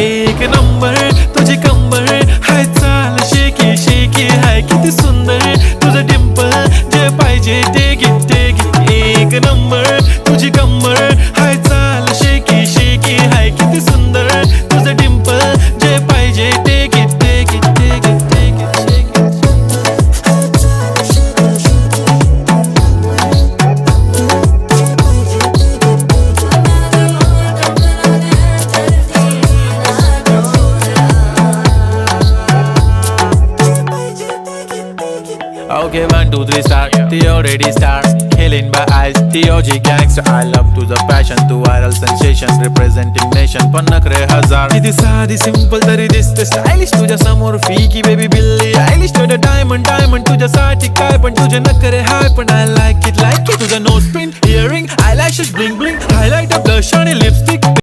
एक नंबर तुझी कंबर हाय चाल शेकी शेकी हाय किती सुंदर तुझं डिंपल जे पाहिजे ते घे ते घे एक नंबर तुझी कंबर हाय चाल शेकी शेकी हाय किती सुंदर तुझं डिंपल जे पाहिजे ते घे ते घे ते घे ते घे Okay, 1, 2, 3 star. The already star. Killing by eyes. The OG gangster. I love to the passion, to viral sensation, representing nation. पण नखरे हजार. किती साधी simple तरी दिसते stylish. तुझ्या समोर फीकी baby बिल्ली आयलिश. तुझं diamond diamond तुझ्यासाठी काय पण तुझे नखरे हाय पण I like it. तुझं nose pin, earring, eyelashes bling bling, highlight, blush आणि lipstick.